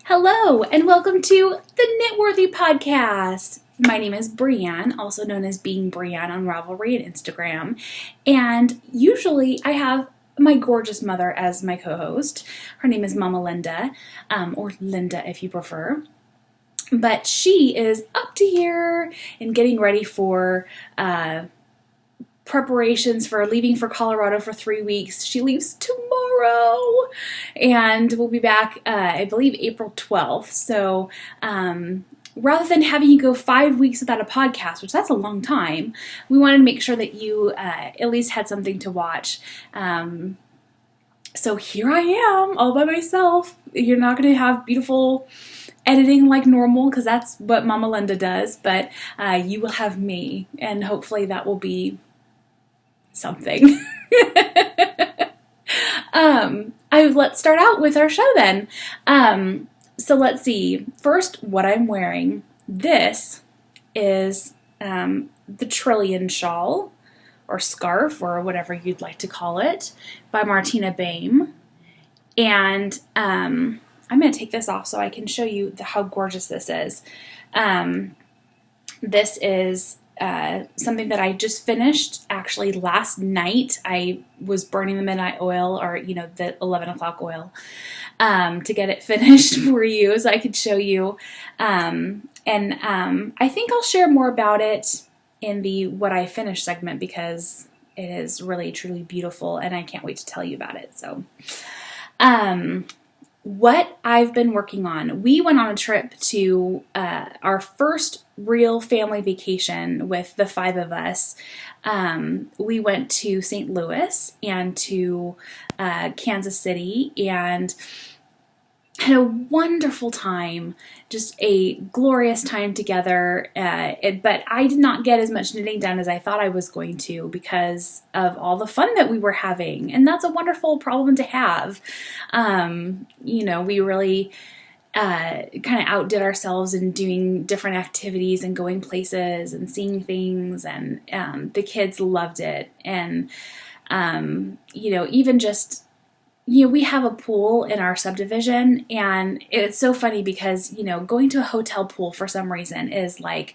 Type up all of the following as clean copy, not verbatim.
Hello, and welcome to the Knitworthy Podcast. My name is Brianne, also known as Being Brianne on Ravelry and Instagram. And usually I have my gorgeous mother as my co-host. Her name is Mama Linda, or Linda if you prefer. But she is up to here and getting ready for preparations for leaving for Colorado for 3 weeks. She leaves tomorrow and we'll be back, I believe, April 12th. So rather than having you go 5 weeks without a podcast, which that's a long time, we wanted to make sure that you at least had something to watch. So here I am all by myself. You're not going to have beautiful editing like normal because that's what Mama Linda does, but you will have me, and hopefully that will be something. Let's start out with our show then. So let's see. First, what I'm wearing. This is the Trillion shawl or scarf or whatever you'd like to call it by Martina Baim. And I'm going to take this off so I can show you how gorgeous this is. This is something that I just finished actually last night. I was burning the midnight oil, or the 11 o'clock oil, to get it finished for you so I could show you. I think I'll share more about it in the what I finished segment because it is really truly beautiful and I can't wait to tell you about it. So what I've been working on. We went on a trip to our first real family vacation with the 5 of us. We went to St. Louis and to Kansas City and had a wonderful time, just a glorious time together. But I did not get as much knitting done as I thought I was going to because of all the fun that we were having. And that's a wonderful problem to have. We really kind of outdid ourselves in doing different activities and going places and seeing things. And the kids loved it. And, even just... we have a pool in our subdivision, and it's so funny because, going to a hotel pool for some reason is like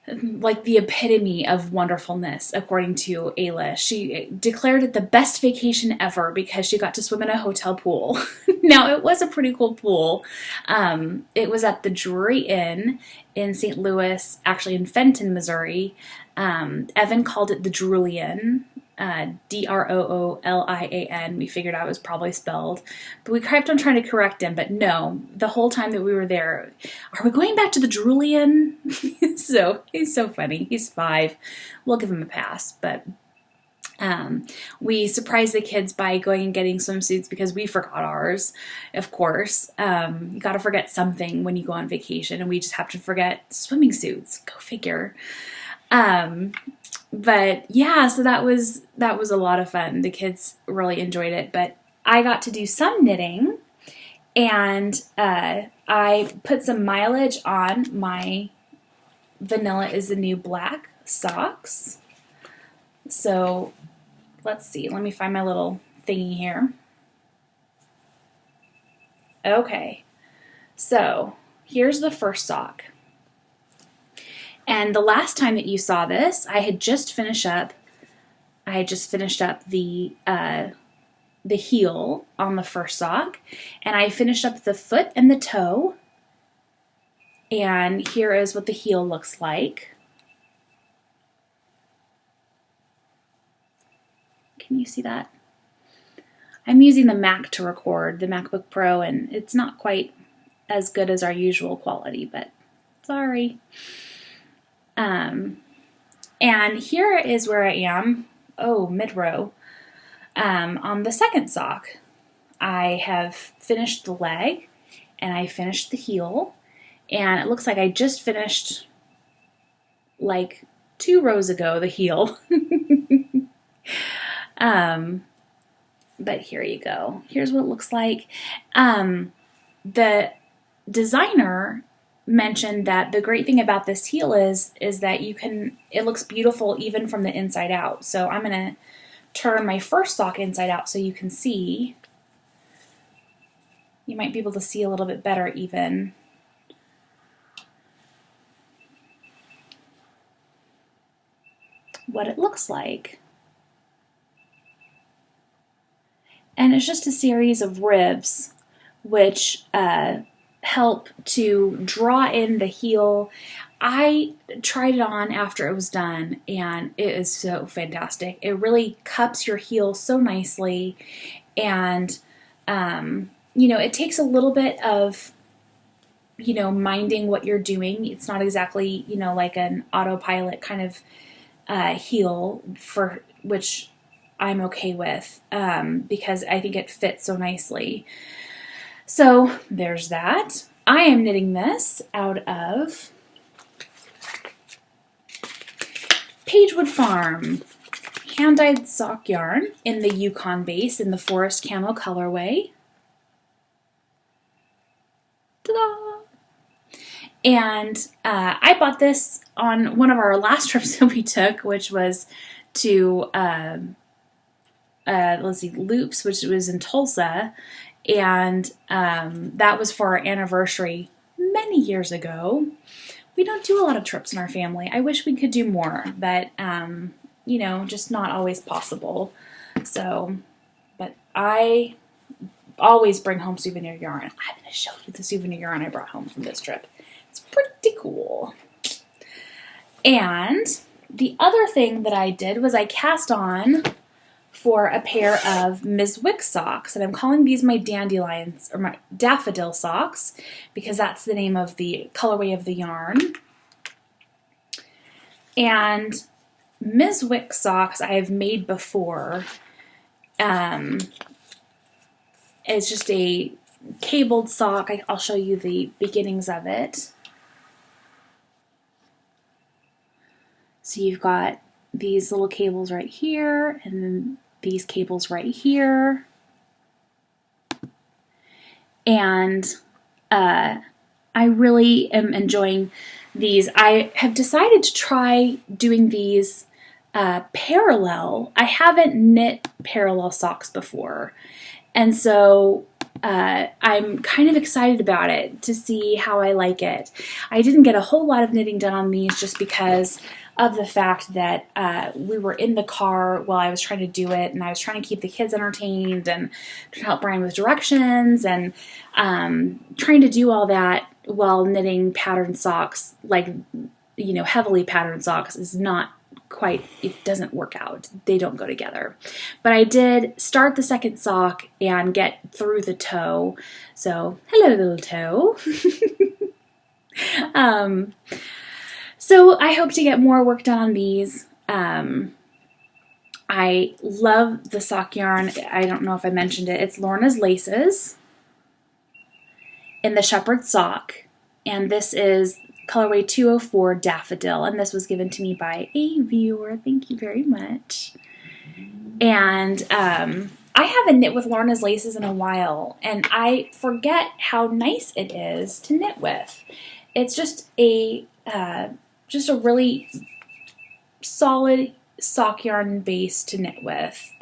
the epitome of wonderfulness, according to Ayla. She declared it the best vacation ever because she got to swim in a hotel pool. Now, it was a pretty cool pool. It was at the Drury Inn in St. Louis, actually in Fenton, Missouri. Evan called it the Droolian. Droolian. We figured out it was probably spelled, but we kept on trying to correct him. But no, the whole time that we were there, are we going back to the Droolian? So he's so funny. He's 5. We'll give him a pass. But we surprised the kids by going and getting swimsuits because we forgot ours. Of course, you got to forget something when you go on vacation, and we just have to forget swimming suits. Go figure. But yeah, so that was a lot of fun. The kids really enjoyed it, but I got to do some knitting, and I put some mileage on my Vanilla is the New Black socks. So let's see. Let me find my little thingy here. Okay, so here's the first sock. And the last time that you saw this, I had just finished up the heel on the first sock, and I finished up the foot and the toe. And here is what the heel looks like. Can you see that? I'm using the Mac to record, the MacBook Pro, and it's not quite as good as our usual quality, but sorry. And here is where I am, mid-row, on the second sock. I have finished the leg, and I finished the heel, and it looks like I just finished, 2 rows ago, the heel. But here you go. Here's what it looks like. The designer mentioned that the great thing about this heel is that it looks beautiful even from the inside out. So I'm going to turn my first sock inside out so you can see you might be able to see a little bit better even. What it looks like. And it's just a series of ribs which help to draw in the heel. I tried it on after it was done, and it is so fantastic. It really cups your heel so nicely, and it takes a little bit of minding what you're doing. It's not exactly like an autopilot kind of heel, for which I'm okay with, because I think it fits so nicely. So there's that. I am knitting this out of Pagewood Farm hand-dyed sock yarn in the Yukon base in the forest camo colorway. Ta-da! And I bought this on one of our last trips that we took, which was to Loops, which was in Tulsa, and that was for our anniversary many years ago. We don't do a lot of trips in our family. I wish we could do more, but just not always possible. So, but I always bring home souvenir yarn. I'm going to show you the souvenir yarn I brought home from this trip. It's pretty cool. And the other thing that I did was I cast on for a pair of Ms. Wick socks, and I'm calling these my dandelions, or my daffodil socks, because that's the name of the colorway of the yarn. And Ms. Wick socks I have made before. It's just a cabled sock. I'll show you the beginnings of it. So you've got these little cables right here, and then these cables right here. And I really am enjoying these. I have decided to try doing these parallel. I haven't knit parallel socks before. And so I'm kind of excited about it to see how I like it. I didn't get a whole lot of knitting done on these just because of the fact that we were in the car while I was trying to do it, and I was trying to keep the kids entertained and trying to help Brian with directions, and trying to do all that while knitting patterned socks, like, heavily patterned socks is not quite, it doesn't work out. They don't go together. But I did start the second sock and get through the toe. So, hello little toe. So I hope to get more work done on these. I love the sock yarn. I don't know if I mentioned it. It's Lorna's Laces in the shepherd sock. And this is colorway 204 Daffodil. And this was given to me by a viewer. Thank you very much. And I haven't knit with Lorna's Laces in a while. And I forget how nice it is to knit with. It's just a really solid sock yarn base to knit with,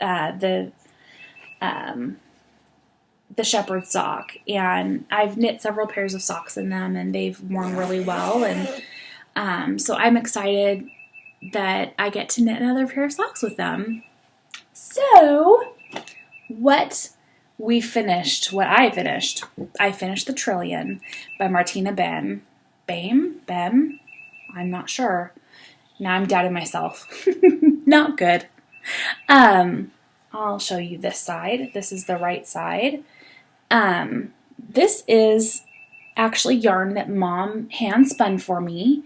the shepherd sock, and I've knit several pairs of socks in them, and they've worn really well, and so I'm excited that I get to knit another pair of socks with them. So what I finished, I finished The Trillion by Martina Bem, I'm not sure. Now I'm doubting myself. Not good. I'll show you this side. This is the right side. This is actually yarn that Mom hand spun for me.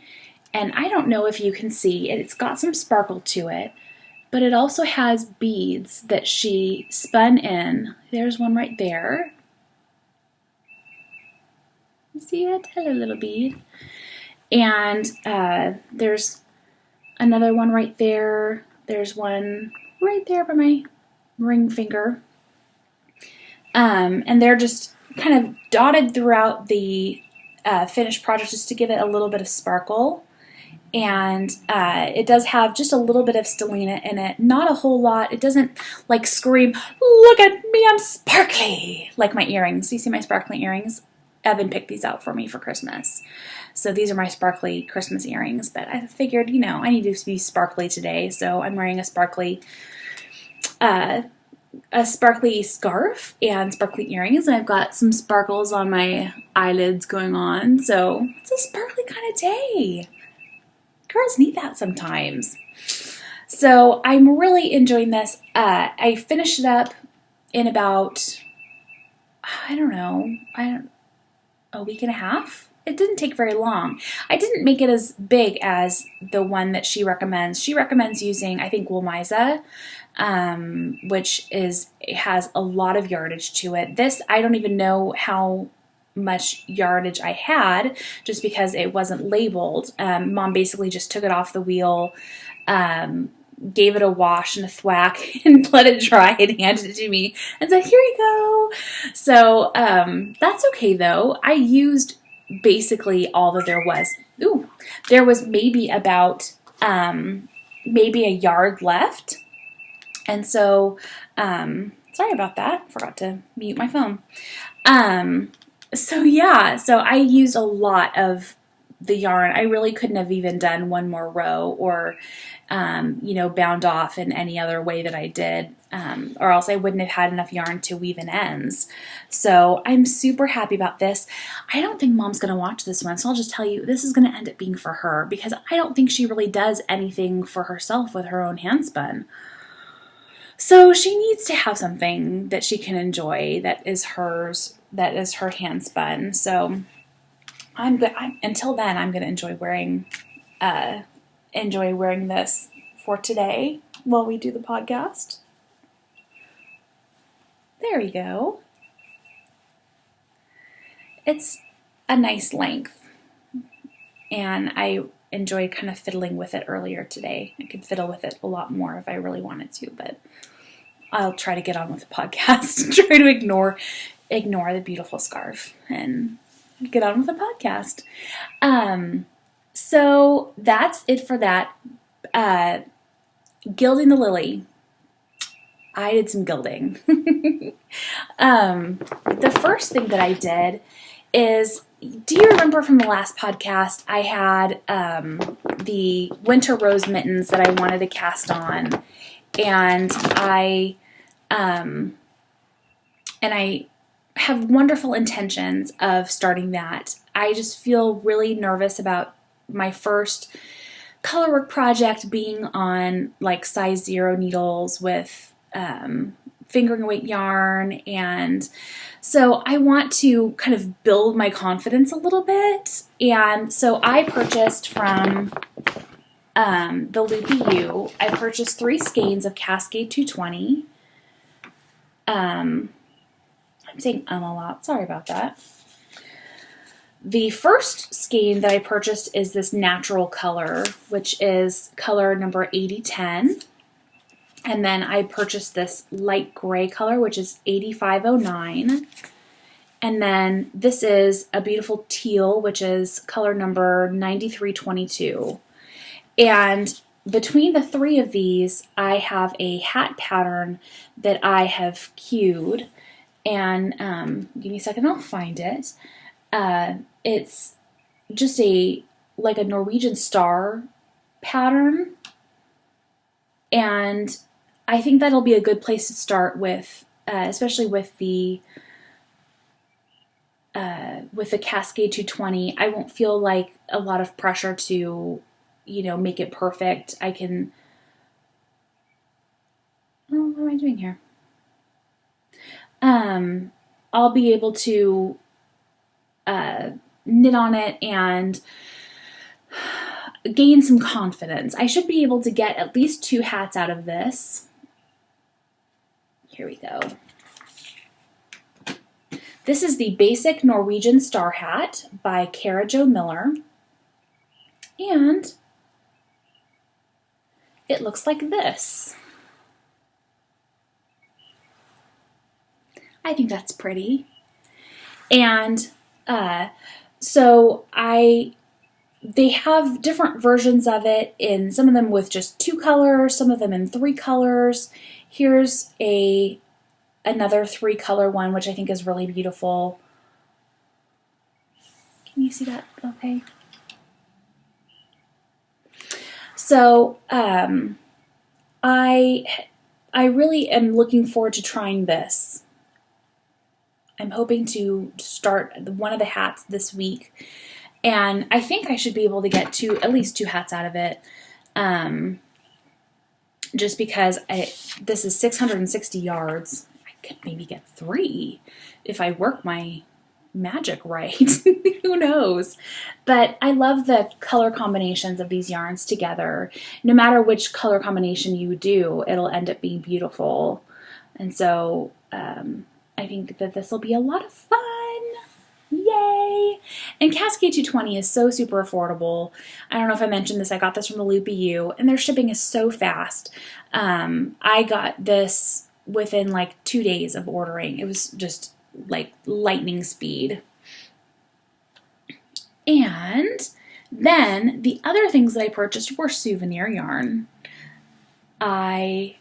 And I don't know if you can see it. It's got some sparkle to it. But it also has beads that she spun in. There's one right there. You see it? Hello, little bead. And there's another one right there. There's one right there by my ring finger. And they're just kind of dotted throughout the finished project just to give it a little bit of sparkle. and it does have just a little bit of stellina in it, not a whole lot. It doesn't like scream, look at me, I'm sparkly, like my earrings. You see my sparkly earrings? Evan picked these out for me for Christmas. So these are my sparkly Christmas earrings, but I figured, I need to be sparkly today, so I'm wearing a sparkly scarf and sparkly earrings, and I've got some sparkles on my eyelids going on, so it's a sparkly kind of day. Girls need that sometimes. So I'm really enjoying this. I finished it up in about, a week and a half. It didn't take very long. I didn't make it as big as the one that she recommends. She recommends using, I think, Woolmiza, which has a lot of yardage to it. This, I don't even know how much yardage I had, just because it wasn't labeled. Mom basically just took it off the wheel, gave it a wash and a thwack, and let it dry and handed it to me and said, here you go. So that's okay though. I used basically all that there was. Ooh, there was maybe about maybe a yard left. And so, sorry about that. Forgot to mute my phone. So I used a lot of the yarn. I really couldn't have even done one more row or, bound off in any other way that I did, or else I wouldn't have had enough yarn to weave in ends. So I'm super happy about this. I don't think Mom's going to watch this one, so I'll just tell you, this is going to end up being for her, because I don't think she really does anything for herself with her own handspun. So she needs to have something that she can enjoy that is hers, that is her handspun. So until then, I'm going to enjoy wearing this for today while we do the podcast. There we go. It's a nice length, and I enjoyed kind of fiddling with it earlier today. I could fiddle with it a lot more if I really wanted to, but I'll try to get on with the podcast and try to ignore the beautiful scarf and get on with the podcast. So that's it for that. Gilding the lily. I did some gilding. The first thing that I did is, do you remember from the last podcast, I had the winter rose mittens that I wanted to cast on, and I have wonderful intentions of starting that. I just feel really nervous about my first colorwork project being on like size 0 needles with fingering weight yarn, and so I want to kind of build my confidence a little bit. And so I purchased from the Loopy U, I purchased 3 skeins of Cascade 220. I'm saying a lot, sorry about that. The first skein that I purchased is this natural color, which is color number 8010. And then I purchased this light gray color, which is 8509. And then this is a beautiful teal, which is color number 9322. And between the 3 of these, I have a hat pattern that I have queued. And give me a second, I'll find it. It's just like a Norwegian star pattern. And I think that'll be a good place to start with, especially with the Cascade 220. I won't feel like a lot of pressure to, make it perfect. I can, what am I doing here? I'll be able to knit on it and gain some confidence. I should be able to get at least 2 hats out of this. Here we go. This is the basic Norwegian Star Hat by Cara Jo Miller. And it looks like this. I think that's pretty. And so I they have different versions of it, in some of them with just 2 colors, some of them in 3 colors. Here's another 3 color one, which I think is really beautiful. Can you see that okay? So I really am looking forward to trying this. I'm hoping to start one of the hats this week, and I think I should be able to get at least 2 hats out of it, just because this is 660 yards. I could maybe get 3 if I work my magic right. Who knows? But I love the color combinations of these yarns together. No matter which color combination you do, it'll end up being beautiful. And so I think that this will be a lot of fun. Yay! And Cascade 220 is so super affordable. I don't know if I mentioned this. I got this from the Loopy U, and their shipping is so fast. I got this within like 2 days of ordering. It was just like lightning speed. And then the other things that I purchased were Souvenir yarn. I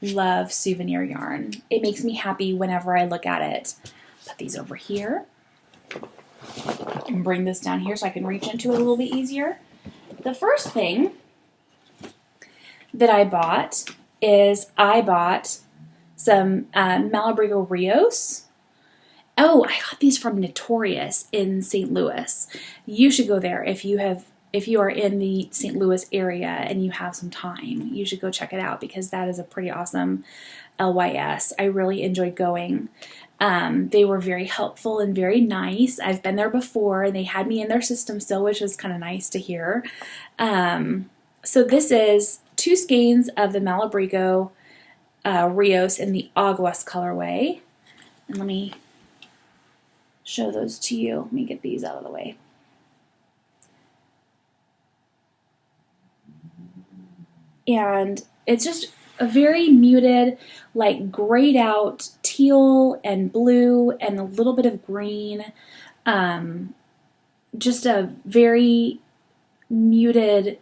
love Souvenir yarn. It makes me happy whenever I look at it. Put these over here and bring this down here so I can reach into it a little bit easier. The first thing that I bought is some Malabrigo Rios. Oh, I got these from Notorious in St. Louis. You should go there if you are in the St. Louis area and you have some time. You should go check it out because that is a pretty awesome LYS. I really enjoyed going. They were very helpful and very nice. I've been there before and they had me in their system still, which was kind of nice to hear. So this is 2 skeins of the Malabrigo Rios in the Aguas colorway. And let me show those to you. Let me get these out of the way. And it's just a very muted, like grayed out teal and blue and a little bit of green. Just a very muted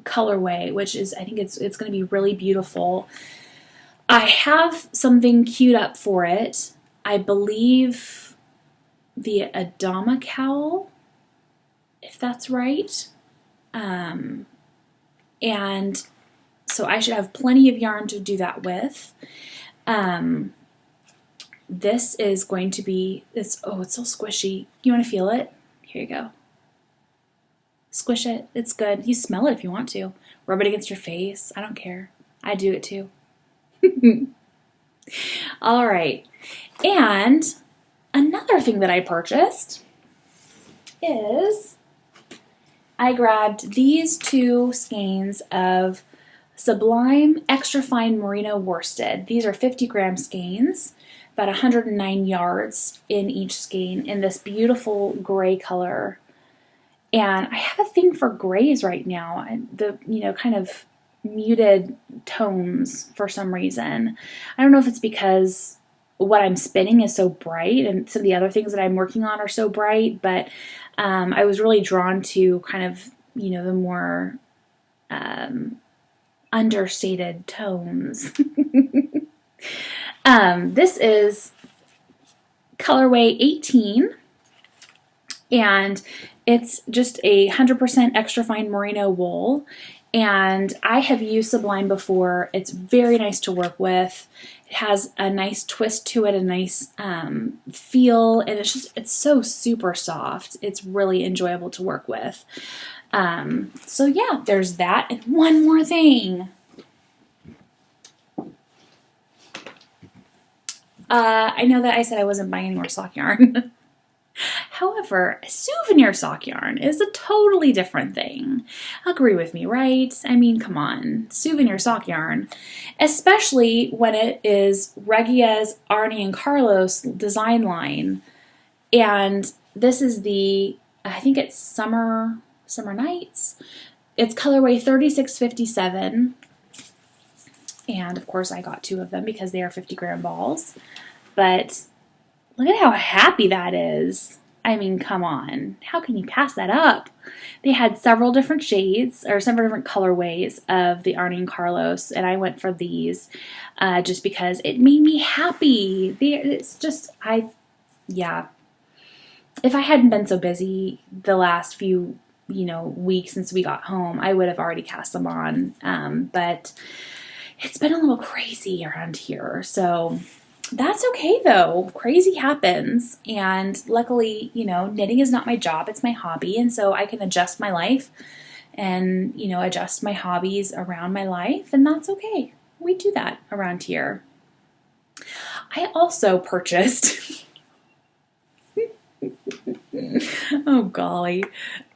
colorway, which is, I think it's going to be really beautiful. I have something queued up for it. I believe the Adama cowl, if that's right. And so I should have plenty of yarn to do that with. This is going to be, it's so squishy. You want to feel it? Here you go. Squish it. It's good. You smell it if you want to. Rub it against your face. I don't care. I do it too. All right. And another thing that I purchased is I grabbed these 2 skeins of Sublime Extra Fine Merino Worsted. These are 50-gram skeins, about 109 yards in each skein in this beautiful gray color. And I have a thing for grays right now. The kind of muted tones for some reason. I don't know if it's because what I'm spinning is so bright and some of the other things that I'm working on are so bright, but I was really drawn to kind of, the more understated tones. This is colorway 18, and it's just 100% extra fine merino wool. And I have used Sublime before. It's very nice to work with. It has a nice twist to it, a nice feel, and it's so super soft. It's really enjoyable to work with. So yeah, there's that. And one more thing. I know that I said I wasn't buying any more sock yarn. However, souvenir sock yarn is a totally different thing. Agree with me, right? I mean, come on. Souvenir sock yarn, especially when it is Regia's Arnie and Carlos design line. And this is I think it's Summer Nights. It's colorway 3657. And of course I got 2 of them because they are 50-gram balls. But look at how happy that is. I mean, come on. How can you pass that up? They had several different shades or several different colorways of the Arnie and Carlos, and I went for these just because it made me happy. It's just, yeah. If I hadn't been so busy the last few, weeks since we got home, I would have already cast them on. But it's been a little crazy around here, so that's okay though. Crazy happens. And luckily, knitting is not my job, it's my hobby. And so I can adjust my life and, adjust my hobbies around my life. And that's okay. We do that around here. I also purchased, oh golly,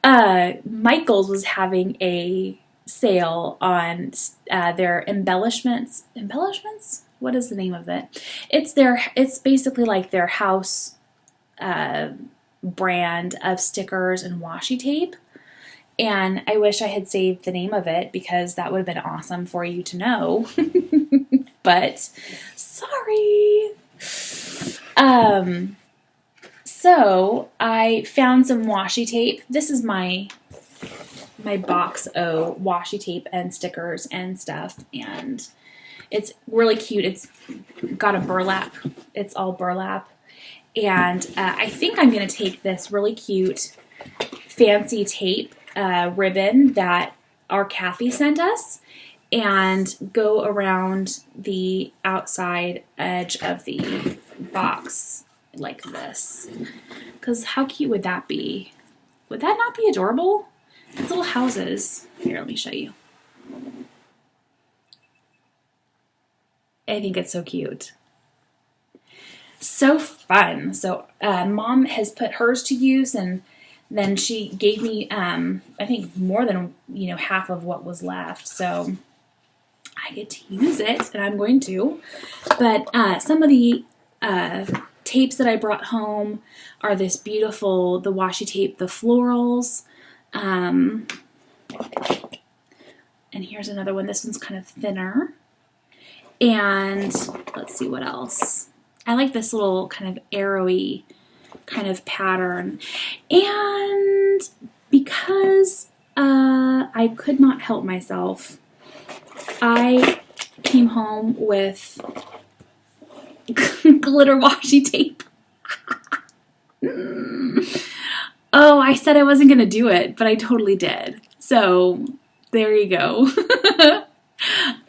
Michael's was having a sale on their embellishments. Embellishments? What is the name of it? It's basically like their house brand of stickers and washi tape. And I wish I had saved the name of it because that would have been awesome for you to know. But sorry. So I found some washi tape. This is my box of washi tape and stickers and stuff, and it's really cute. It's got a burlap. It's all burlap. And I think I'm going to take this really cute fancy tape ribbon that our Kathy sent us and go around the outside edge of the box like this. Because how cute would that be? Would that not be adorable? It's little houses. Here, let me show you. I think it's so cute. So fun. So Mom has put hers to use, and then she gave me, I think, more than, half of what was left. So I get to use it, and I'm going to. But some of the tapes that I brought home are this beautiful, the washi tape, the florals. And here's another one. This one's kind of thinner. And let's see what else. I like this little kind of arrowy kind of pattern. And because I could not help myself, I came home with glitter washi tape. Oh, I said I wasn't going to do it, but I totally did. So there you go.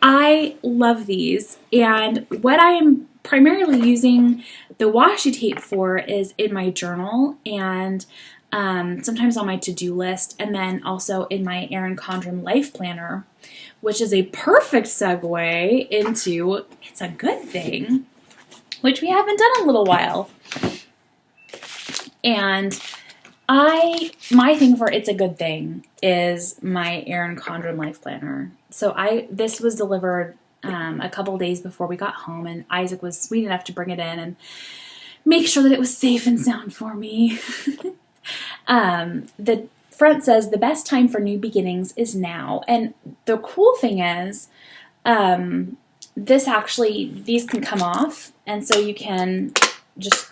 I love these, and what I am primarily using the washi tape for is in my journal, and sometimes on my to-do list, and then also in my Erin Condren life planner, which is a perfect segue into It's a Good Thing, which we haven't done in a little while. And my thing for It's a Good Thing is my Erin Condren life planner. So this was delivered a couple days before we got home, and Isaac was sweet enough to bring it in and make sure that it was safe and sound for me. The front says, "The best time for new beginnings is now." And the cool thing is, these can come off, and so you can just,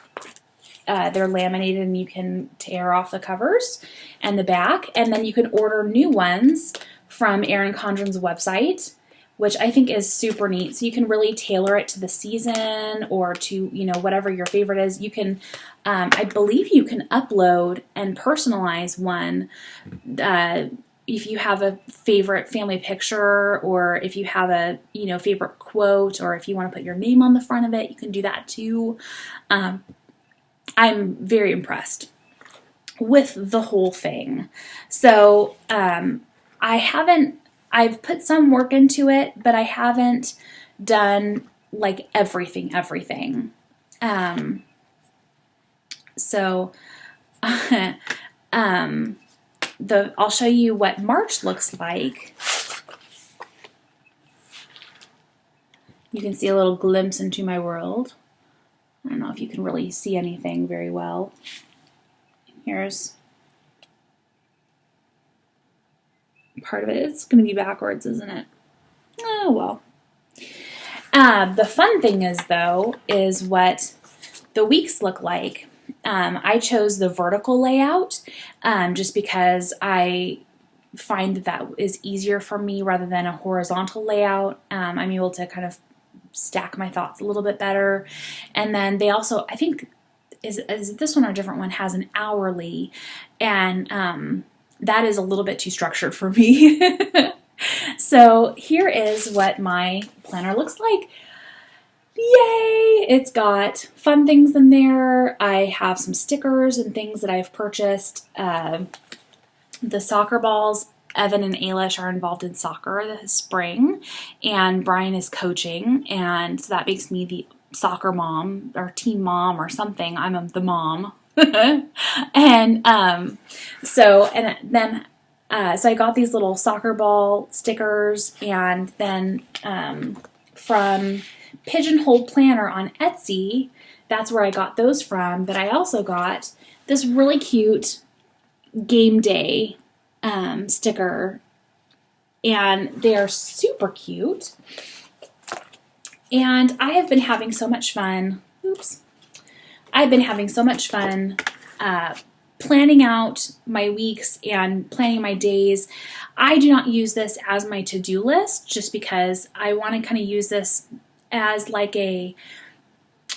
they're laminated and you can tear off the covers and the back, and then you can order new ones from Erin Condren's website, which I think is super neat. So you can really tailor it to the season or to, whatever your favorite is. You can, I believe you can upload and personalize one if you have a favorite family picture, or if you have a, favorite quote, or if you want to put your name on the front of it, you can do that too. I'm very impressed with the whole thing. So I've put some work into it, but I haven't done like everything. I'll show you what March looks like. You can see a little glimpse into my world. I don't know if you can really see anything very well. Here's part of it. It's going to be backwards, isn't it? Oh, well. The fun thing is, though, is what the weeks look like. I chose the vertical layout just because I find that is easier for me rather than a horizontal layout. I'm able to kind of stack my thoughts a little bit better. And then they also, I think, is this one or a different one, has an hourly, and that is a little bit too structured for me. So here is what my planner looks like. Yay! It's got fun things in there. I have some stickers and things that I've purchased. The soccer balls, Evan and Ailish are involved in soccer this spring, and Brian is coaching, and so that makes me the soccer mom or team mom or something. I'm the mom. And so I got these little soccer ball stickers, and then from Pigeonhole Planner on Etsy, that's where I got those from, but I also got this really cute game day sticker, and they're super cute, and I have been having so much fun, planning out my weeks and planning my days. I do not use this as my to-do list just because I want to kind of use this as like a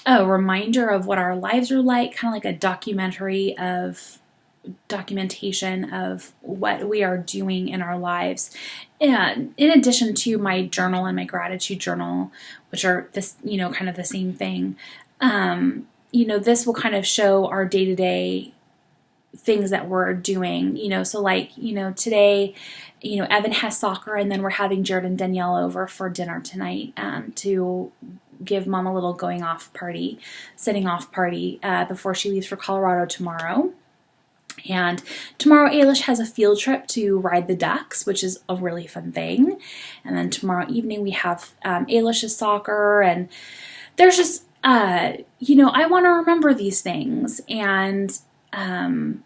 reminder of what our lives are like, kind of like a documentation of what we are doing in our lives. And in addition to my journal and my gratitude journal, which are this, kind of the same thing, this will kind of show our day-to-day things that we're doing, so like, today, Evan has soccer, and then we're having Jared and Danielle over for dinner tonight to give Mom a little setting off party before she leaves for Colorado tomorrow. And tomorrow Ailish has a field trip to ride the ducks, which is a really fun thing. And then tomorrow evening we have Ailish's soccer, and there's just, I want to remember these things. And, the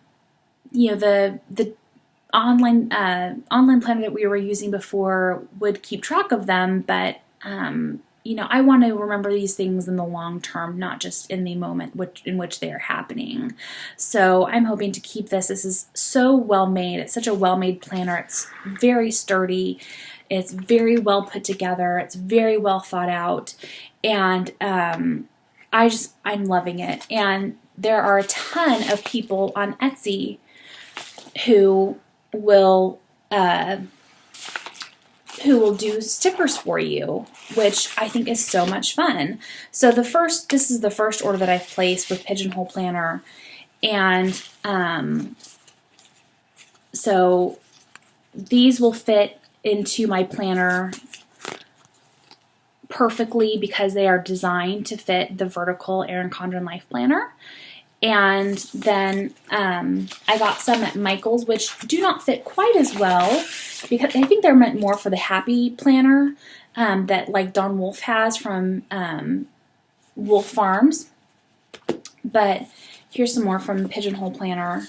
online planner that we were using before would keep track of them, but I want to remember these things in the long term, not just in the moment in which they are happening. So I'm hoping to keep this. This is so well made. It's such a well made planner. It's very sturdy. It's very well put together. It's very well thought out, and I'm loving it. And there are a ton of people on Etsy who will do stickers for you, which I think is so much fun. So this is the first order that I've placed with Pigeonhole Planner, and so these will fit into my planner perfectly because they are designed to fit the vertical Erin Condren Life Planner. And then I got some at Michael's, which do not fit quite as well because I think they're meant more for the Happy Planner that like Don Wolf has from Wolf Farms. But here's some more from Pigeonhole Planner.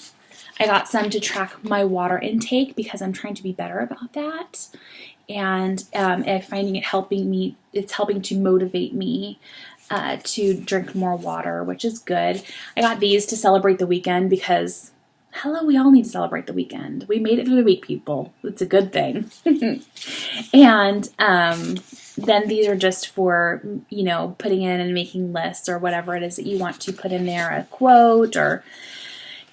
I got some to track my water intake because I'm trying to be better about that. And I'm finding it's helping to motivate me to drink more water, which is good. I got these to celebrate the weekend because, hello, we all need to celebrate the weekend. We made it through the week, people. It's a good thing. And then these are just for, putting in and making lists or whatever it is that you want to put in there, a quote or,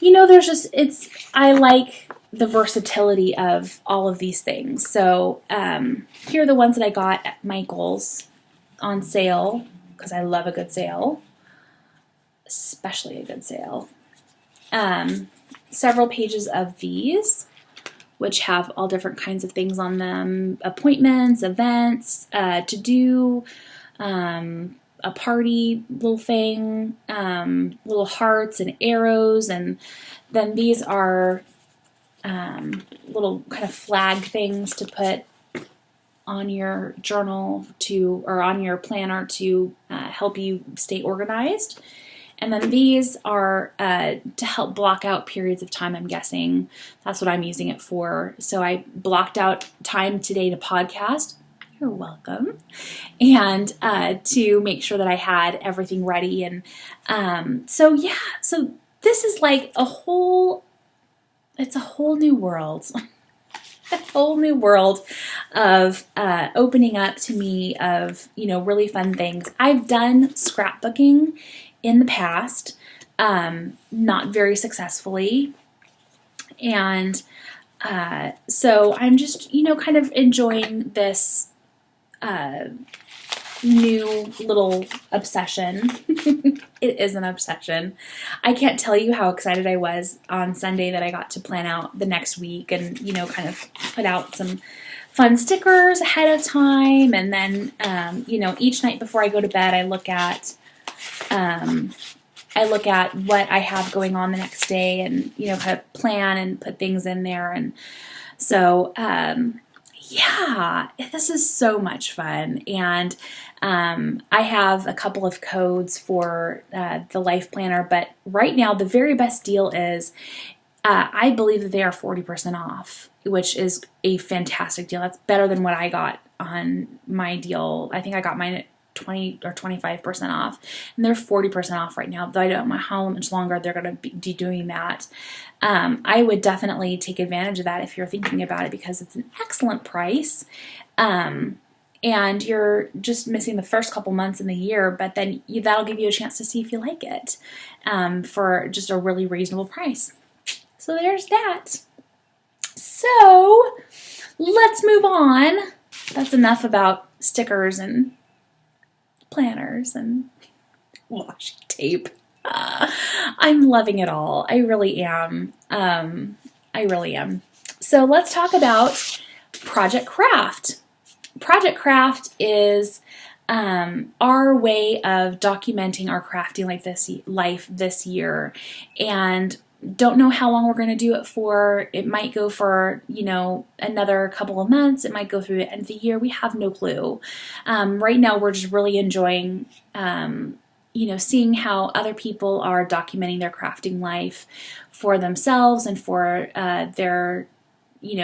I like the versatility of all of these things. So here are the ones that I got at Michael's on sale, because I love a good sale, especially a good sale. Several pages of these, which have all different kinds of things on them, appointments, events, to do, a party little thing, little hearts and arrows, and then these are little kind of flag things to put on your journal or on your planner to help you stay organized. And then these are to help block out periods of time, I'm guessing. That's what I'm using it for. So I blocked out time today to podcast. You're welcome. And to make sure that I had everything ready. And so this is like it's a whole new world. A whole new world of opening up to me of, really fun things. I've done scrapbooking in the past, not very successfully. And so I'm just, kind of enjoying this new little obsession. It is an obsession. I can't tell you how excited I was on Sunday that I got to plan out the next week and, kind of put out some fun stickers ahead of time. And then, each night before I go to bed, I look at what I have going on the next day and, kind of plan and put things in there. And so, yeah, this is so much fun. And I have a couple of codes for the Life Planner, but right now the very best deal is I believe that they are 40% off, which is a fantastic deal. That's better than what I got on my deal. I think I got mine at 20 or 25% off, and they're 40% off right now, though I don't know how much longer they're going to be doing that. I would definitely take advantage of that if you're thinking about it, because it's an excellent price. And you're just missing the first couple months in the year, but then that'll give you a chance to see if you like it for just a really reasonable price. So there's that. So let's move on. That's enough about stickers and planners and washi tape. I'm loving it all. I really am. I really am. So let's talk about Project Craft. Project Craft is our way of documenting our crafting life this year, and don't know how long we're going to do it for. It might go for, another couple of months. It might go through the end of the year. We have no clue. Right now, we're just really enjoying, seeing how other people are documenting their crafting life for themselves and for their,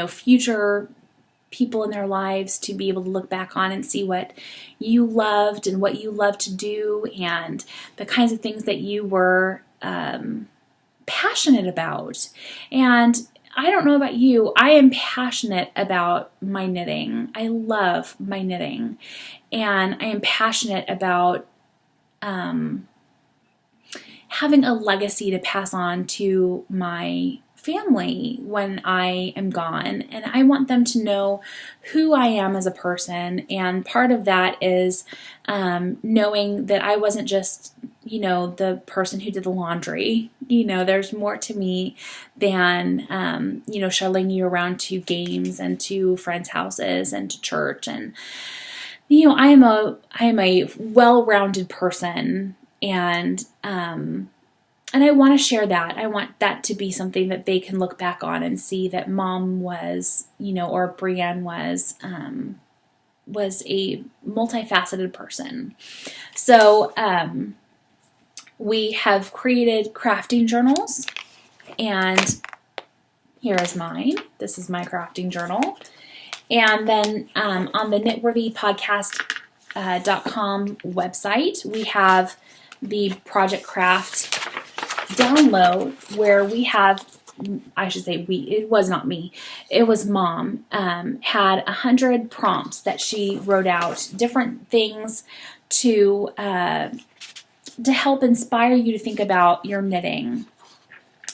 future people in their lives to be able to look back on and see what you loved and what you love to do and the kinds of things that you were passionate about. And I don't know about you, I am passionate about my knitting. I love my knitting, and I am passionate about having a legacy to pass on to my family when I am gone, and I want them to know who I am as a person. And part of that is knowing that I wasn't just, the person who did the laundry. There's more to me than, shuttling you around to games and to friends' houses and to church. And, I am a well-rounded person, and I want to share that. I want that to be something that they can look back on and see that Mom was, or Brianne was a multifaceted person. So we have created crafting journals, and here is mine. This is my crafting journal. And then on the Knitworthy Podcast.com website, we have the Project Craft download where we have, I should say it was not me, it was Mom, had 100 prompts that she wrote out, different things to help inspire you to think about your knitting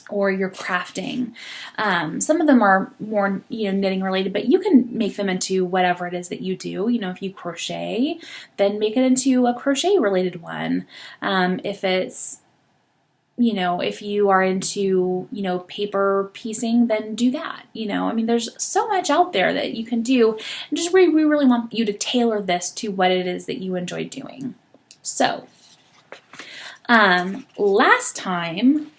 or your crafting. Some of them are more, knitting related, but you can make them into whatever it is that you do. If you crochet, then make it into a crochet related one. If it's, if you are into, paper piecing, then do that. There's so much out there that you can do. And just we really want you to tailor this to what it is that you enjoy doing. So, last time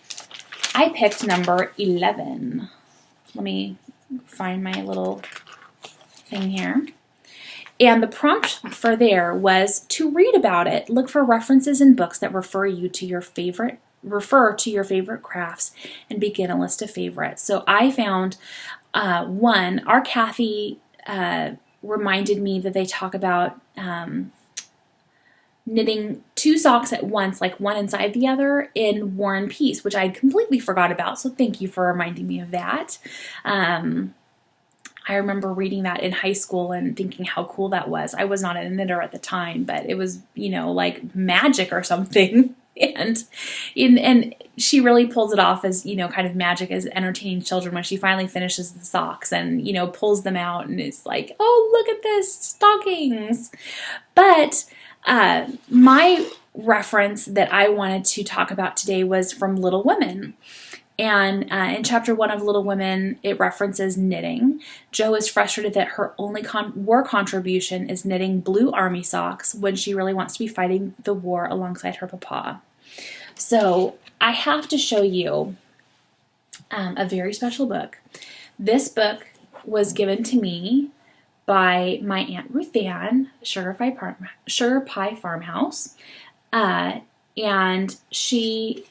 I picked number 11. Let me find my little thing here. And the prompt for there was to read about it. Look for references in books that refer to your favorite crafts and begin a list of favorites. So I found one. Our Kathy reminded me that they talk about knitting 2 socks at once, like one inside the other, in War and Peace, which I completely forgot about, so thank you for reminding me of that. I remember reading that in high school and thinking how cool that was. I was not a knitter at the time, but it was, like magic or something. And she really pulls it off as, kind of magic, as entertaining children when she finally finishes the socks and, pulls them out and is like, oh, look at this, stockings. But my reference that I wanted to talk about today was from Little Women. And in chapter 1 of Little Women, it references knitting. Jo is frustrated that her only war contribution is knitting blue army socks when she really wants to be fighting the war alongside her papa. So I have to show you a very special book. This book was given to me by my Aunt Ruth Ann, Sugar Pie Farmhouse, and she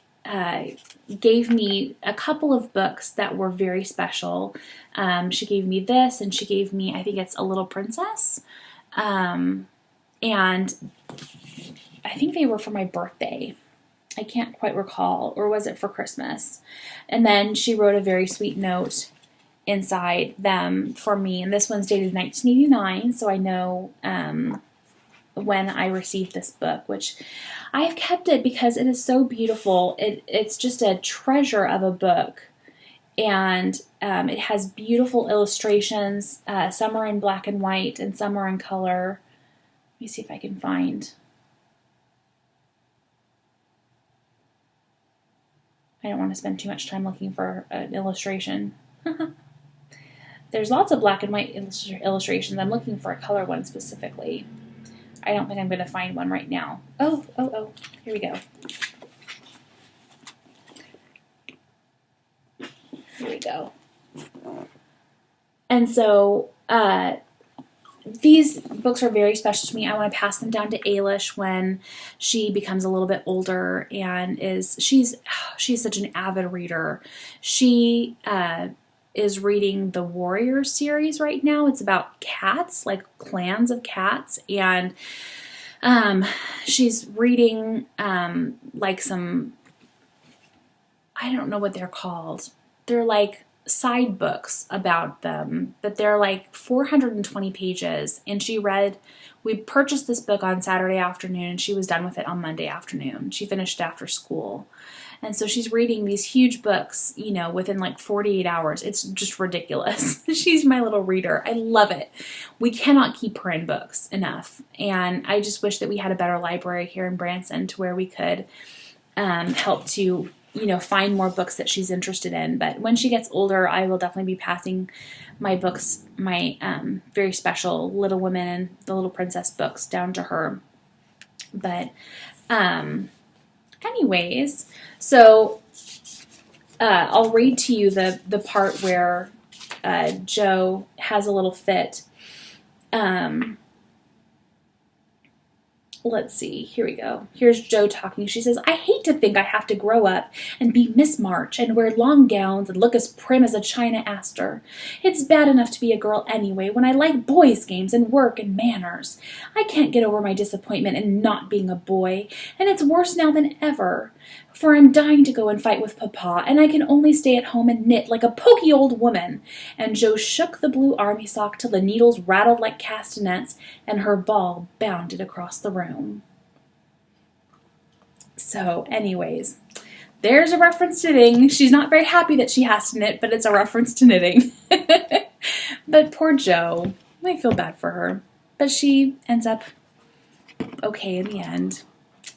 gave me a couple of books that were very special. She gave me this, and she gave me, I think it's A Little Princess, and I think they were for my birthday. I can't quite recall, or was it for Christmas? And then she wrote a very sweet note inside them for me, and this one's dated 1989, so I know when I received this book, which I have kept it because it is so beautiful. It's just a treasure of a book, and it has beautiful illustrations. Some are in black and white and some are in color. Let me see if I can find. I don't want to spend too much time looking for an illustration. There's lots of black and white illustrations. I'm looking for a color one specifically. I don't think I'm going to find one right now. Oh, here we go. Here we go. And so these books are very special to me. I want to pass them down to Ailish when she becomes a little bit older, and she's such an avid reader. She is reading the Warrior series right now. It's about cats, like clans of cats, and she's reading like some, I don't know what they're called. They're like side books about them, but they're like 420 pages, and we purchased this book on Saturday afternoon, and she was done with it on Monday afternoon. She finished after school. And so she's reading these huge books, within like 48 hours. It's just ridiculous. She's my little reader. I love it. We cannot keep her in books enough. And I just wish that we had a better library here in Branson to where we could help to, find more books that she's interested in. But when she gets older, I will definitely be passing my books, my very special Little Women and the Little Princess books down to her. But anyways, so I'll read to you the part where Jo has a little fit. Let's see, here we go. Here's Jo talking. She says, I hate to think I have to grow up and be Miss March and wear long gowns and look as prim as a China Aster. It's bad enough to be a girl anyway when I like boys' games and work and manners. I can't get over my disappointment in not being a boy, and it's worse now than ever. For I'm dying to go and fight with Papa, and I can only stay at home and knit like a poky old woman. And Jo shook the blue army sock till the needles rattled like castanets, and her ball bounded across the room. So, anyways, there's a reference to knitting. She's not very happy that she has to knit, but it's a reference to knitting. But poor Jo, I feel bad for her. But she ends up okay in the end,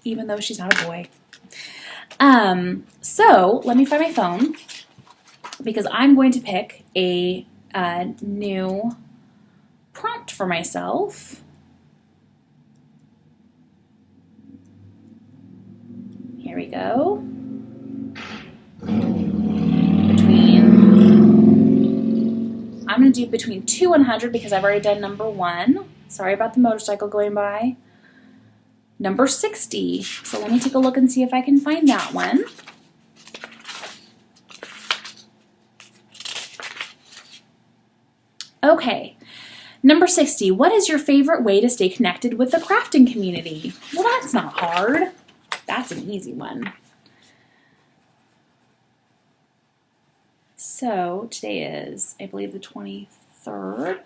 even though she's not a boy. So let me find my phone because I'm going to pick a new prompt for myself. Here we go. I'm going to do between 2 and 100 because I've already done number 1. Sorry about the motorcycle going by. Number 60. So let me take a look and see if I can find that one. Okay. Number 60, what is your favorite way to stay connected with the crafting community? Well, that's not hard. That's an easy one. So today is, I believe, the 23rd.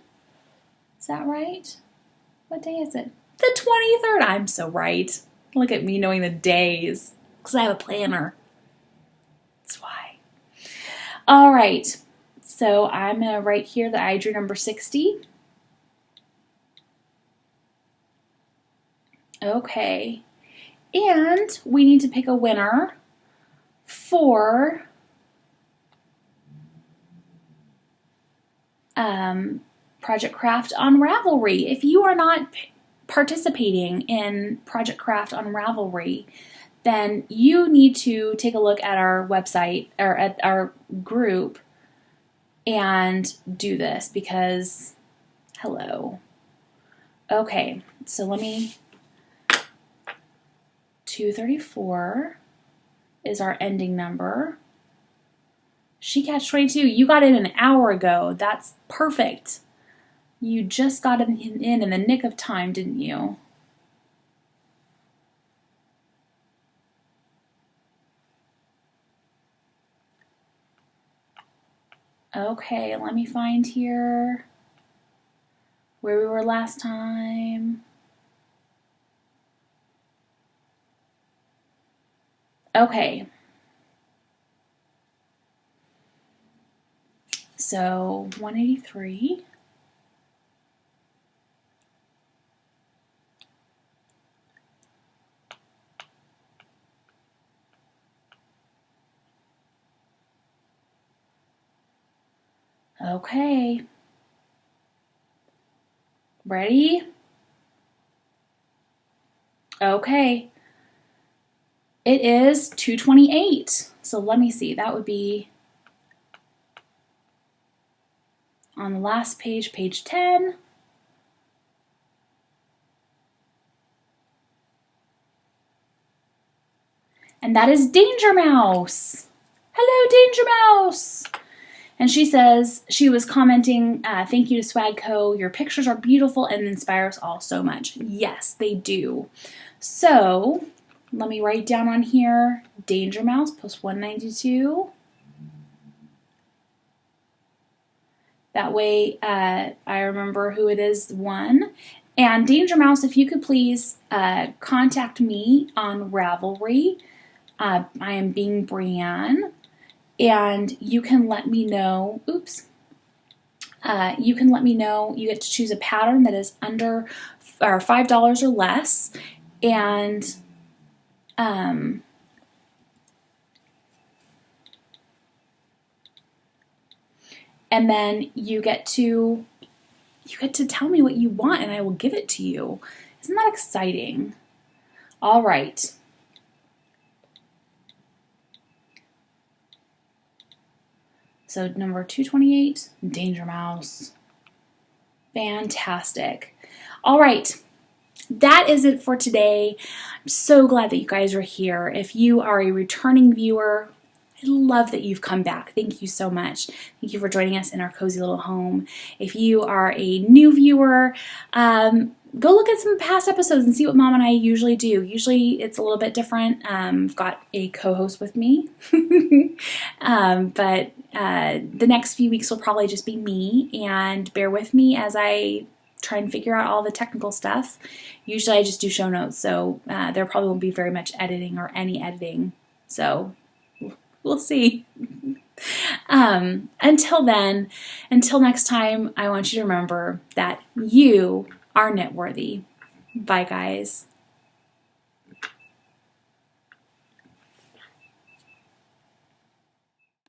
Is that right? What day is it? The 23rd. I'm so right. Look at me knowing the days because I have a planner. That's why. All right. So I'm going to write here that I drew number 60. Okay. And we need to pick a winner for Project Craft on Ravelry. If you are not participating in Project Craft on Ravelry, then you need to take a look at our website or at our group and do this because, hello. Okay, so let me, 234 is our ending number. She catch 22. You got in an hour ago. That's perfect. You just got in the nick of time, didn't you? Okay, let me find here where we were last time. Okay. So 183. Okay. Ready? Okay. It is 228. So let me see. That would be on the last page, page 10. And that is Danger Mouse. Hello, Danger Mouse. And she says, she was commenting, thank you to Swag Co. Your pictures are beautiful and inspire us all so much. Yes, they do. So let me write down on here, Danger Mouse, post 192. That way I remember who it is won. And Danger Mouse, if you could please contact me on Ravelry. I am being Brianne. And you can let me know, you can let me know, you get to choose a pattern that is under or $5 or less. And then you get to tell me what you want and I will give it to you. Isn't that exciting? All right. So number 228, Danger Mouse. Fantastic. All right. That is it for today. I'm so glad that you guys are here. If you are a returning viewer, I love that you've come back. Thank you so much. Thank you for joining us in our cozy little home. If you are a new viewer, go look at some past episodes and see what Mom and I usually do. Usually it's a little bit different. I've got a co-host with me. But the next few weeks will probably just be me, and bear with me as I try and figure out all the technical stuff. Usually I just do show notes, so there probably won't be very much editing or any editing. So we'll see. Until then, until next time, I want you to remember that you are knitworthy. Bye, guys.